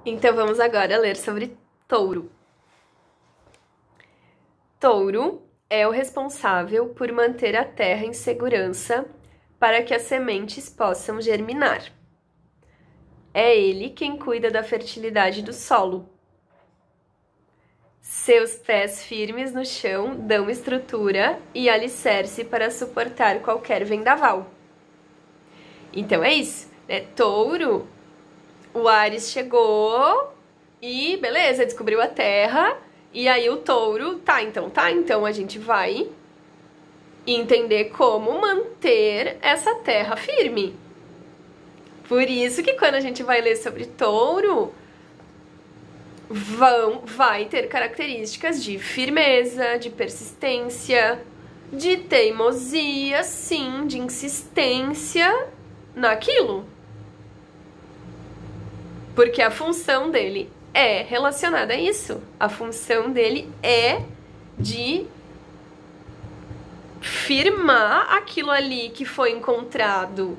Então vamos agora ler sobre Touro. Touro é o responsável por manter a terra em segurança para que as sementes possam germinar. É ele quem cuida da fertilidade do solo. Seus pés firmes no chão dão estrutura e alicerce para suportar qualquer vendaval. Então é isso, né? Touro, o Áries chegou e beleza, descobriu a terra. E aí o Touro, então a gente vai entender como manter essa terra firme. Por isso que quando a gente vai ler sobre Touro, vai ter características de firmeza, de persistência, de teimosia, sim, de insistência naquilo. Porque a função dele é relacionada a isso. A função dele é de firmar aquilo ali que foi encontrado.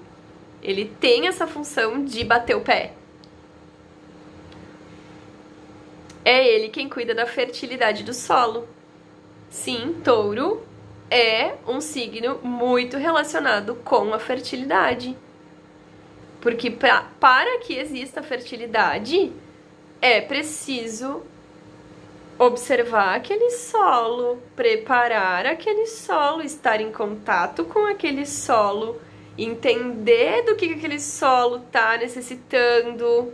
Ele tem essa função de bater o pé. É ele quem cuida da fertilidade do solo. Sim, Touro é um signo muito relacionado com a fertilidade. Porque para que exista fertilidade, é preciso observar aquele solo, preparar aquele solo, estar em contato com aquele solo, entender do que aquele solo está necessitando,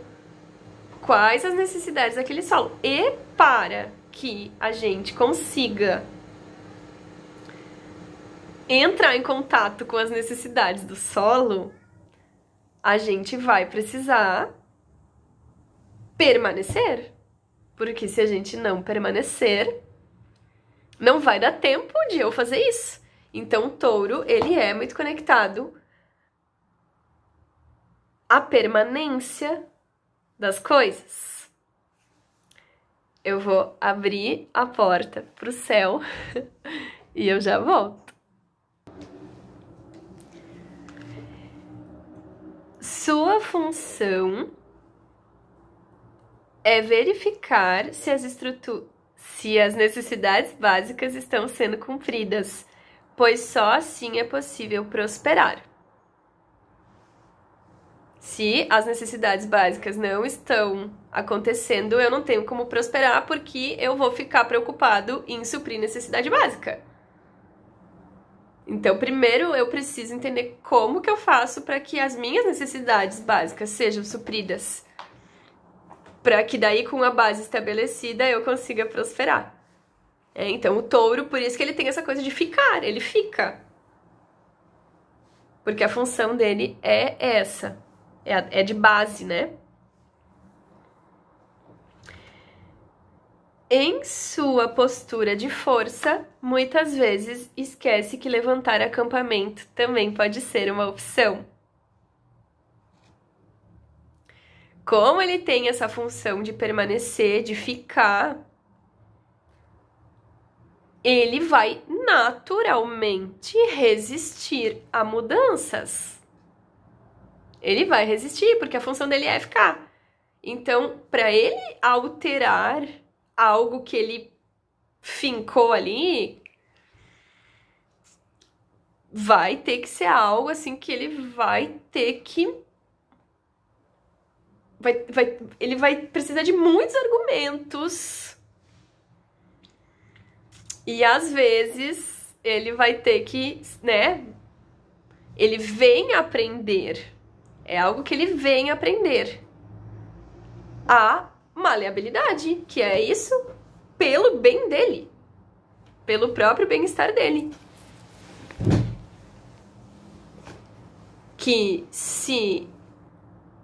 quais as necessidades daquele solo. E para que a gente consiga entrar em contato com as necessidades do solo, a gente vai precisar permanecer. Porque se a gente não permanecer, não vai dar tempo de eu fazer isso. Então, o Touro, ele é muito conectado à permanência das coisas. Eu vou abrir a porta pro céu e eu já volto. Sua função é verificar se as necessidades básicas estão sendo cumpridas, pois só assim é possível prosperar. Se as necessidades básicas não estão acontecendo, eu não tenho como prosperar porque eu vou ficar preocupado em suprir necessidade básica. Então, primeiro eu preciso entender como que eu faço para que as minhas necessidades básicas sejam supridas. Para que daí, com a base estabelecida, eu consiga prosperar. Então, o Touro, por isso que ele tem essa coisa de ficar, ele fica. Porque a função dele é essa, é de base, né? Em sua postura de força, muitas vezes esquece que levantar acampamento também pode ser uma opção. Como ele tem essa função de permanecer, de ficar, ele vai naturalmente resistir a mudanças. Ele vai resistir, porque a função dele é ficar. Então, para ele alterar algo que ele fincou ali, vai ter que ser algo assim que ele vai ter que ele vai precisar de muitos argumentos. E às vezes ele vai ter que, né? Ele vem aprender. É algo que ele vem aprender. A maleabilidade, que é isso pelo bem dele. Pelo próprio bem-estar dele. Que se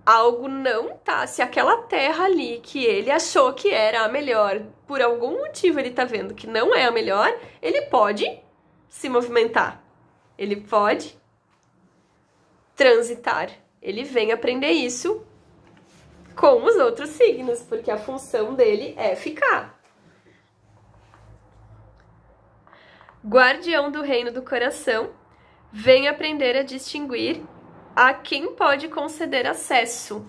algo não tá, se aquela terra ali que ele achou que era a melhor, por algum motivo ele tá vendo que não é a melhor, ele pode se movimentar. Ele pode transitar. Ele vem aprender isso com os outros signos, porque a função dele é ficar. Guardião do reino do coração, vem aprender a distinguir a quem pode conceder acesso.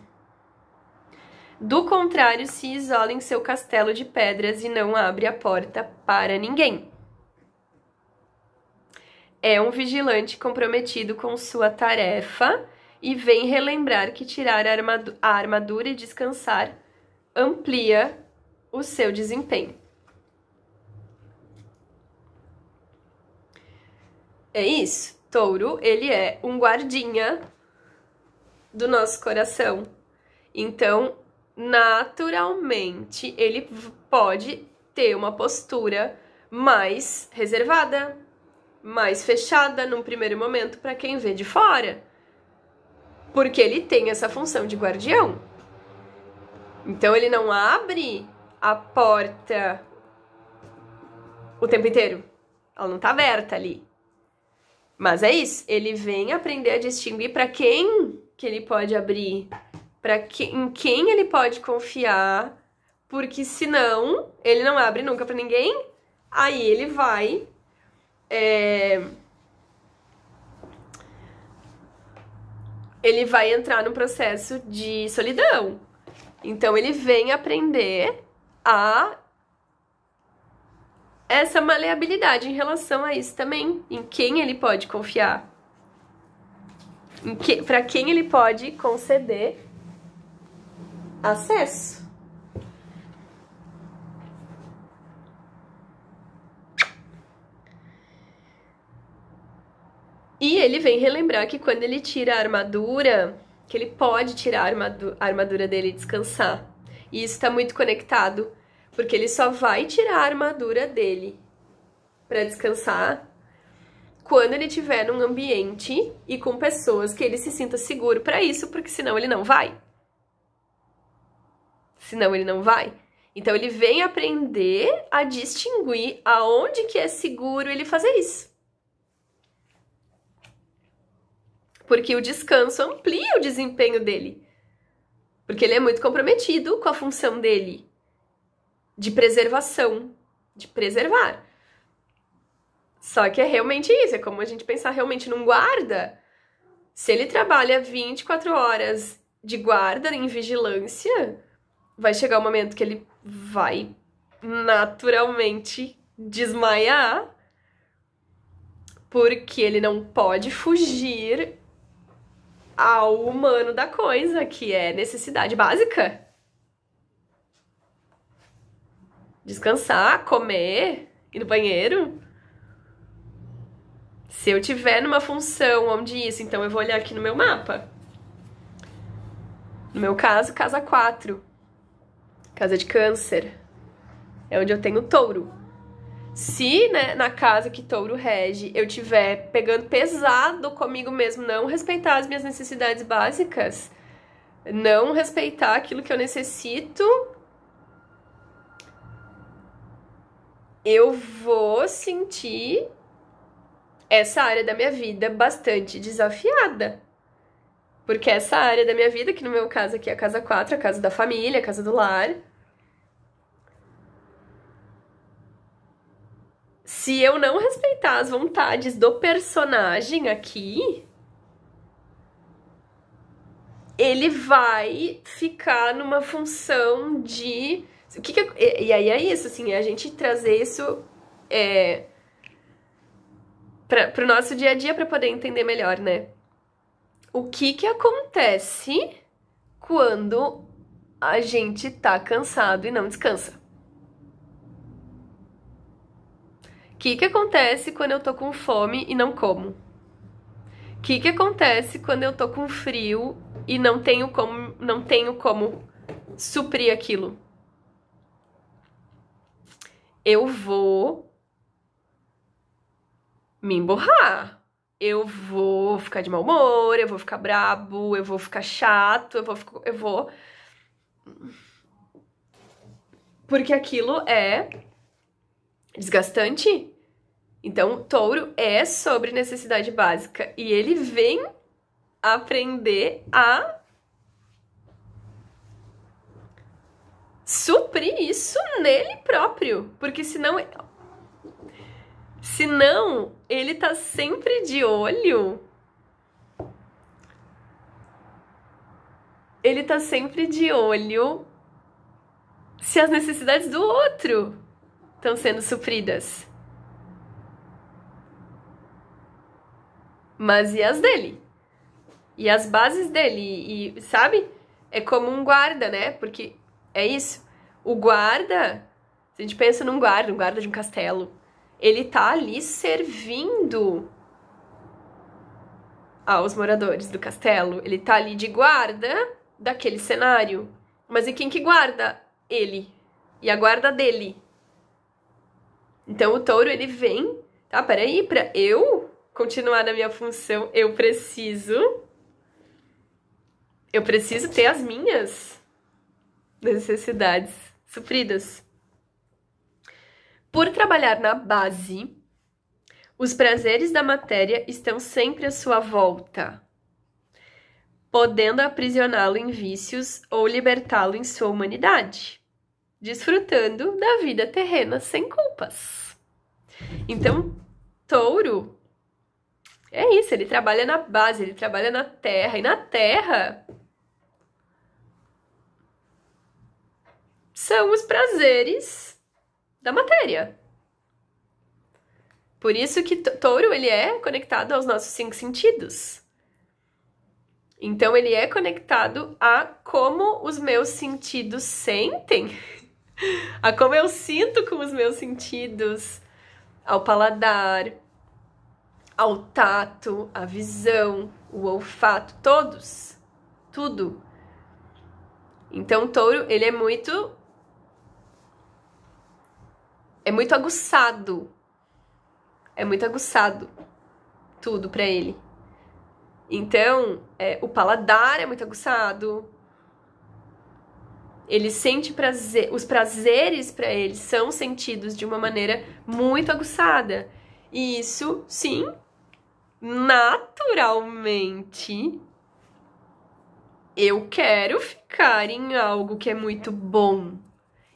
Do contrário, se isola em seu castelo de pedras e não abre a porta para ninguém. É um vigilante comprometido com sua tarefa e vem relembrar que tirar a armadura e descansar amplia o seu desempenho. É isso. Touro, ele é um guardinha do nosso coração. Então, naturalmente, ele pode ter uma postura mais reservada, mais fechada num primeiro momento para quem vê de fora. Porque ele tem essa função de guardião. Então, ele não abre a porta o tempo inteiro. Ela não tá aberta ali. Mas é isso, ele vem aprender a distinguir para quem que ele pode abrir, em quem ele pode confiar, porque senão ele não abre nunca para ninguém, aí ele vai entrar num processo de solidão. Então ele vem aprender essa maleabilidade em relação a isso também, em quem ele pode confiar, para quem ele pode conceder acesso. E ele vem relembrar que quando ele tira a armadura, que ele pode tirar a armadura dele e descansar. E isso está muito conectado, porque ele só vai tirar a armadura dele para descansar quando ele estiver num ambiente e com pessoas que ele se sinta seguro para isso, porque senão ele não vai. Senão ele não vai. Então ele vem aprender a distinguir aonde que é seguro ele fazer isso. Porque o descanso amplia o desempenho dele. Porque ele é muito comprometido com a função dele de preservação, de preservar. Só que é realmente isso, é como a gente pensar realmente num guarda. Se ele trabalha 24 horas de guarda em vigilância, vai chegar o momento que ele vai naturalmente desmaiar, porque ele não pode fugir ao humano da coisa, que é necessidade básica. Descansar, comer, ir no banheiro. Se eu tiver numa função onde isso, então eu vou olhar aqui no meu mapa. No meu caso, casa 4. Casa de câncer. É onde eu tenho touro. Se, né, na casa que touro rege, eu tiver pegando pesado comigo mesmo, não respeitar as minhas necessidades básicas, não respeitar aquilo que eu necessito, eu vou sentir essa área da minha vida bastante desafiada. Porque essa área da minha vida, que no meu caso aqui é a casa 4, a casa da família, a casa do lar, se eu não respeitar as vontades do personagem aqui, ele vai ficar numa função de... E aí é isso, assim, a gente trazer isso pro nosso dia a dia para poder entender melhor, né? O que acontece quando a gente tá cansado e não descansa? O que acontece quando eu tô com fome e não como? O que acontece quando eu tô com frio e não tenho como suprir aquilo? Eu vou me emburrar. Eu vou ficar de mau humor, eu vou ficar brabo, eu vou ficar chato, eu vou... Porque aquilo é desgastante. Então, touro é sobre necessidade básica e ele vem aprender a suprir isso nele próprio, porque senão ele tá sempre de olho ele tá sempre de olho se as necessidades do outro estão sendo supridas. Mas e as dele? E as bases dele? E sabe? É como um guarda, né? Porque é isso. O guarda, se a gente pensa num guarda de um castelo, ele tá ali servindo aos moradores do castelo. Ele tá ali de guarda daquele cenário. Mas e quem que guarda? Ele. E a guarda dele. Então o touro, ele vem, tá? Peraí, pra eu continuar na minha função, eu preciso ter as minhas necessidades supridas. Por trabalhar na base, os prazeres da matéria estão sempre à sua volta, podendo aprisioná-lo em vícios ou libertá-lo em sua humanidade, desfrutando da vida terrena sem culpas. Então, touro é isso, ele trabalha na base, ele trabalha na terra, e na terra são os prazeres da matéria. Por isso que touro, ele é conectado aos nossos 5 sentidos. Então, ele é conectado a como os meus sentidos sentem, a como eu sinto com os meus sentidos, ao paladar, ao tato, à visão, o olfato, todos, tudo. Então, o touro, ele é muito aguçado. É muito aguçado tudo pra ele. Então, o paladar é muito aguçado. Ele sente prazer, os prazeres pra ele são sentidos de uma maneira muito aguçada. E isso, sim, naturalmente, eu quero ficar em algo que é muito bom.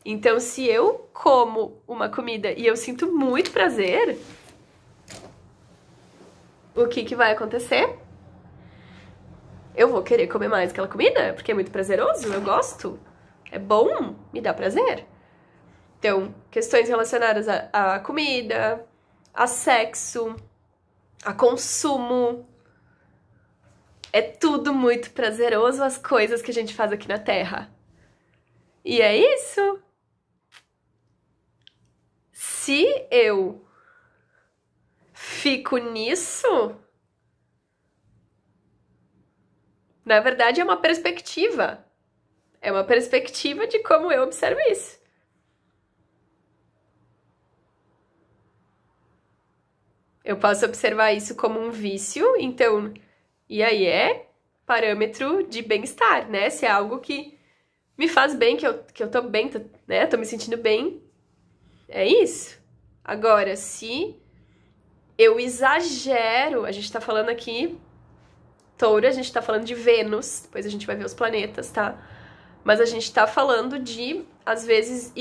Então, se eu como uma comida e eu sinto muito prazer, o que vai acontecer? Eu vou querer comer mais aquela comida, porque é muito prazeroso, eu gosto, é bom, me dá prazer. Então, questões relacionadas à comida, a sexo, a consumo, é tudo muito prazeroso as coisas que a gente faz aqui na Terra. E é isso. Se eu fico nisso, na verdade é uma perspectiva. É uma perspectiva de como eu observo isso. Eu posso observar isso como um vício, então, e aí é parâmetro de bem-estar, né? Se é algo que me faz bem, que eu tô bem, né? Tô me sentindo bem, é isso. Agora, se eu exagero, a gente tá falando aqui, touro, a gente tá falando de Vênus, depois a gente vai ver os planetas, tá? Mas a gente tá falando de, às vezes,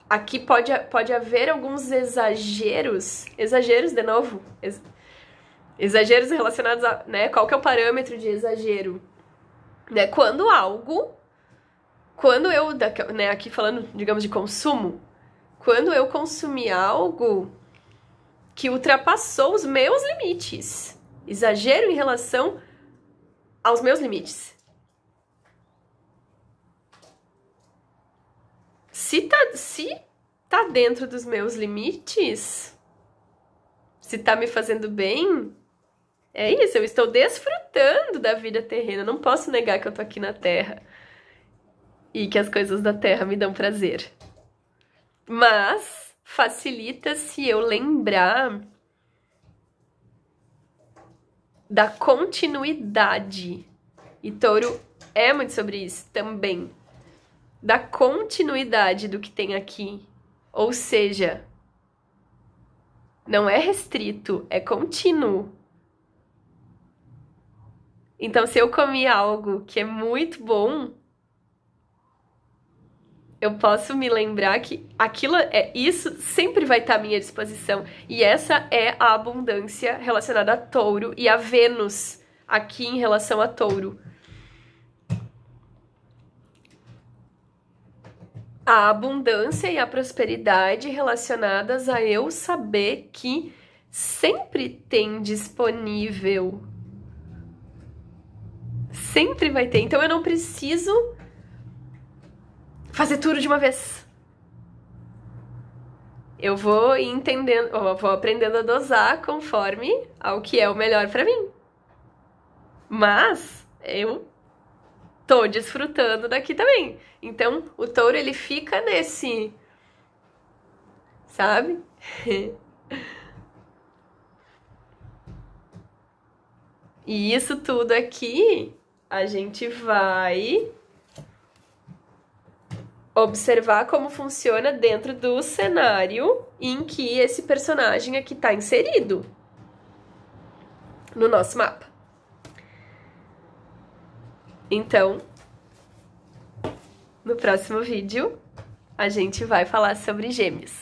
aqui pode haver alguns exageros, de novo, exageros relacionados a, né, qual que é o parâmetro de exagero? Né, quando eu, né, aqui falando, digamos, de consumo, quando eu consumi algo que ultrapassou os meus limites, exagero em relação aos meus limites. Se tá dentro dos meus limites, se tá me fazendo bem, é isso, eu estou desfrutando da vida terrena. Não posso negar que eu tô aqui na Terra e que as coisas da Terra me dão prazer. Mas facilita se eu lembrar da continuidade. E touro é muito sobre isso também. Da continuidade do que tem aqui. Ou seja, não é restrito, é contínuo. Então, se eu comi algo que é muito bom, eu posso me lembrar que isso sempre vai estar à minha disposição. E essa é a abundância relacionada a touro e a Vênus aqui em relação a touro. a abundância e a prosperidade relacionadas a eu saber que sempre tem disponível. Sempre vai ter. Então eu não preciso fazer tudo de uma vez. Eu vou entendendo, eu vou aprendendo a dosar conforme ao que é o melhor pra mim. Mas eu tô desfrutando daqui também. Então, o touro, ele fica nesse, sabe? E isso tudo aqui, a gente vai observar como funciona dentro do cenário em que esse personagem aqui tá inserido no nosso mapa. Então, no próximo vídeo, a gente vai falar sobre Gêmeos.